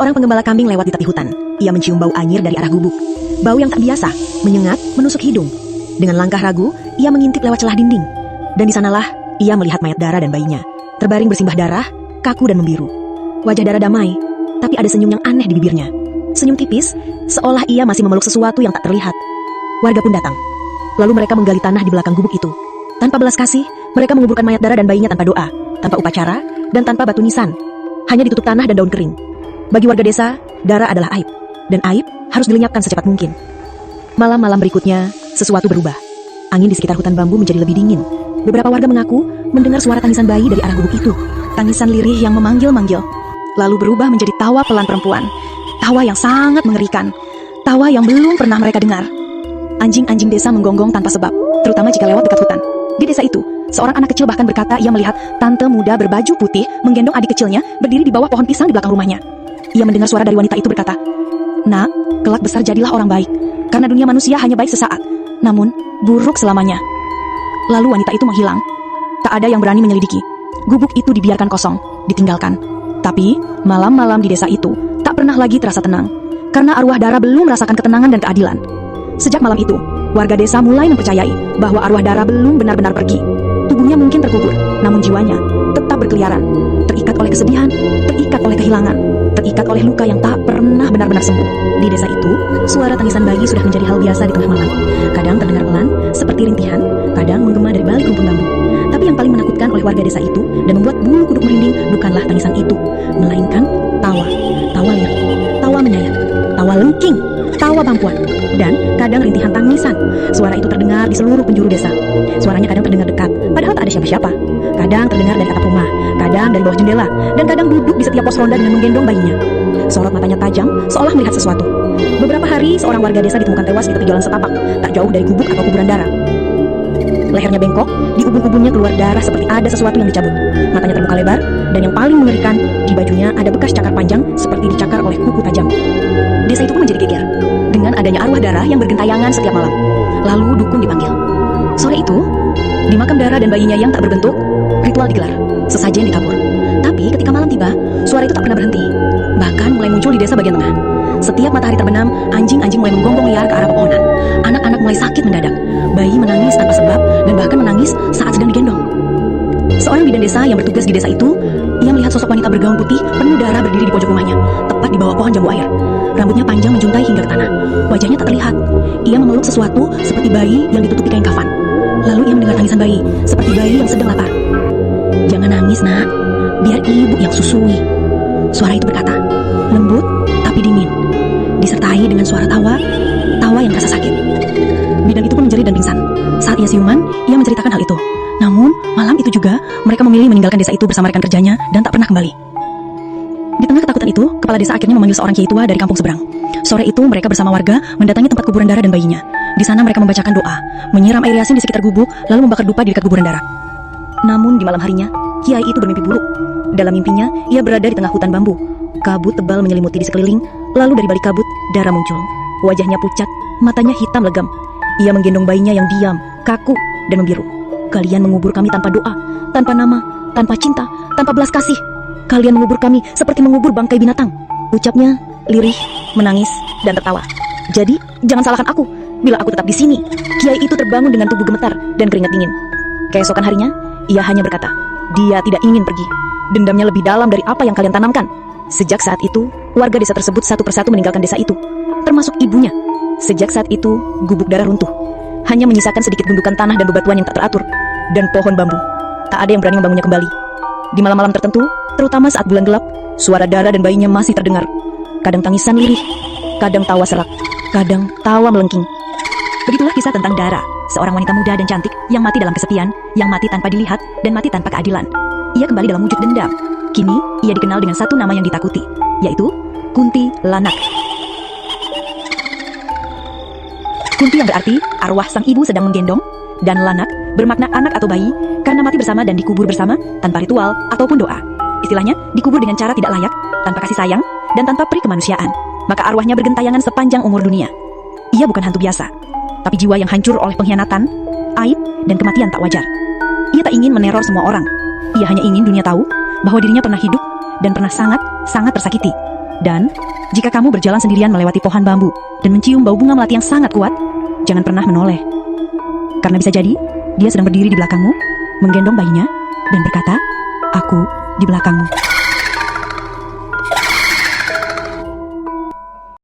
Seorang penggembala kambing lewat di tepi hutan. Ia mencium bau anyir dari arah gubuk. Bau yang tak biasa, menyengat, menusuk hidung. Dengan langkah ragu, ia mengintip lewat celah dinding. Dan di sanalah ia melihat mayat Dara dan bayinya, terbaring bersimbah darah, kaku dan membiru. Wajah Dara damai, tapi ada senyum yang aneh di bibirnya. Senyum tipis, seolah ia masih memeluk sesuatu yang tak terlihat. Warga pun datang. Lalu mereka menggali tanah di belakang gubuk itu. Tanpa belas kasih, mereka menguburkan mayat Dara dan bayinya tanpa doa, tanpa upacara, dan tanpa batu nisan. Hanya ditutup tanah dan daun kering. Bagi warga desa, Dara adalah aib. Dan aib harus dilenyapkan secepat mungkin. Malam-malam berikutnya, sesuatu berubah. Angin di sekitar hutan bambu menjadi lebih dingin. Beberapa warga mengaku mendengar suara tangisan bayi dari arah gubuk itu. Tangisan lirih yang memanggil-manggil. Lalu berubah menjadi tawa pelan perempuan. Tawa yang sangat mengerikan. Tawa yang belum pernah mereka dengar. Anjing-anjing desa menggonggong tanpa sebab, terutama jika lewat dekat hutan. Di desa itu, seorang anak kecil bahkan berkata ia melihat tante muda berbaju putih menggendong adik kecilnya berdiri di bawah pohon pisang di belakang rumahnya. Ia mendengar suara dari wanita itu berkata, "Nak, kelak besar jadilah orang baik, karena dunia manusia hanya baik sesaat, namun buruk selamanya." Lalu wanita itu menghilang. Tak ada yang berani menyelidiki. Gubuk itu dibiarkan kosong, ditinggalkan. Tapi malam-malam di desa itu tak pernah lagi terasa tenang, karena arwah Dara belum merasakan ketenangan dan keadilan. Sejak malam itu, warga desa mulai mempercayai bahwa arwah Dara belum benar-benar pergi. Tubuhnya mungkin terkubur, namun jiwanya tetap berkeliaran, terikat oleh kesedihan, terikat oleh kehilangan, terikat oleh luka yang tak pernah benar-benar sembuh. Di desa itu, suara tangisan bayi sudah menjadi hal biasa di tengah malam. Kadang terdengar pelan, seperti rintihan, kadang menggema dari balik rumpun bambu. Tapi yang paling menakutkan oleh warga desa itu dan membuat bulu kuduk merinding bukanlah tangisan itu, melainkan tawa. Tawa liar, tawa menyayat, tawa lengking, tawa bampuan, dan kadang rintihan tangisan. Suara itu terdengar di seluruh penjuru desa. Suaranya kadang terdengar dekat, padahal tak ada siapa-siapa. Kadang terdengar dari atap rumah, kadang dari bawah jendela, dan kadang duduk di setiap pos ronda dengan menggendong bayinya. Sorot matanya tajam, seolah melihat sesuatu. Beberapa hari, seorang warga desa ditemukan tewas di tepi jalan setapak, tak jauh dari gubuk atau kuburan Dara. Lehernya bengkok, di ubun-ubunnya keluar darah seperti ada sesuatu yang dicabut. Matanya terbuka lebar, dan yang paling mengerikan, di bajunya ada bekas cakar panjang seperti dicakar oleh kuku tajam. Desa itu pun menjadi geger dengan adanya arwah Dara yang bergentayangan setiap malam. Lalu dukun dipanggil. Sore itu, di makam Dara dan bayinya yang tak berbentuk, ritual digelar, sesajen ditabur. Tapi ketika malam tiba, suara itu tak pernah berhenti. Bahkan mulai muncul di desa bagian tengah. Setiap matahari terbenam, anjing-anjing mulai menggonggong liar ke arah pepohonan. Anak-anak mulai sakit mendadak. Bayi menangis tanpa sebab dan bahkan menangis saat sedang digendong. Seorang bidan desa yang bertugas di desa itu, ia melihat sosok wanita bergaun putih penuh darah berdiri di pojok rumahnya, tepat di bawah pohon jambu air. Rambutnya panjang menjuntai hingga ke tanah. Wajahnya tak terlihat. Ia memeluk sesuatu seperti bayi yang ditutupi kain kafan. Lalu ia mendengar tangisan bayi, seperti bayi yang sedang lapar. "Jangan nangis, nak. Biar ibu yang susui." Suara itu berkata, lembut tapi dingin, disertai dengan suara tawa yang terasa sakit. Bidan itu pun menjerit dan pingsan. Saat ia siuman, ia menceritakan hal itu. Namun, malam itu juga, mereka memilih meninggalkan desa itu bersama rekan kerjanya dan tak pernah kembali. Di tengah ketakutan itu, kepala desa akhirnya memanggil seorang kiai tua dari kampung seberang. Sore itu, mereka bersama warga mendatangi tempat kuburan Dara dan bayinya. Di sana mereka membacakan doa, menyiram air yasin di sekitar gubuk, lalu membakar dupa di dekat kuburan Dara. Namun di malam harinya, kiai itu bermimpi buruk. Dalam mimpinya, ia berada di tengah hutan bambu. Kabut tebal menyelimuti di sekeliling, lalu dari balik kabut, Dara muncul. Wajahnya pucat, matanya hitam legam. Ia menggendong bayinya yang diam, kaku, dan membiru. "Kalian mengubur kami tanpa doa, tanpa nama, tanpa cinta, tanpa belas kasih. Kalian mengubur kami seperti mengubur bangkai binatang," ucapnya lirih, menangis, dan tertawa. "Jadi, jangan salahkan aku bila aku tetap di sini." Kiai itu terbangun dengan tubuh gemetar dan keringat dingin. Keesokan harinya, ia hanya berkata, dia tidak ingin pergi. Dendamnya lebih dalam dari apa yang kalian tanamkan. Sejak saat itu, warga desa tersebut satu persatu meninggalkan desa itu, termasuk ibunya. Sejak saat itu, gubuk Dara runtuh. Hanya menyisakan sedikit gundukan tanah dan bebatuan yang tak teratur, dan pohon bambu. Tak ada yang berani membangunnya kembali. Di malam-malam tertentu, terutama saat bulan gelap, suara Dara dan bayinya masih terdengar. Kadang tangisan lirih, kadang tawa serak, kadang tawa melengking. Begitulah kisah tentang Dara, seorang wanita muda dan cantik yang mati dalam kesepian, yang mati tanpa dilihat, dan mati tanpa keadilan. Ia kembali dalam wujud dendam. Kini, ia dikenal dengan satu nama yang ditakuti, yaitu Kunti Lanak. Kunti yang berarti arwah sang ibu sedang menggendong, dan Lanak bermakna anak atau bayi karena mati bersama dan dikubur bersama tanpa ritual ataupun doa. Istilahnya, dikubur dengan cara tidak layak, tanpa kasih sayang, dan tanpa peri kemanusiaan. Maka arwahnya bergentayangan sepanjang umur dunia. Ia bukan hantu biasa, tapi jiwa yang hancur oleh pengkhianatan, aib, dan kematian tak wajar. Ia tak ingin meneror semua orang. Ia hanya ingin dunia tahu bahwa dirinya pernah hidup dan pernah sangat tersakiti. Dan, jika kamu berjalan sendirian melewati pohon bambu dan mencium bau bunga melati yang sangat kuat, jangan pernah menoleh. Karena bisa jadi, dia sedang berdiri di belakangmu, menggendong bayinya, dan berkata, "Aku di belakangmu."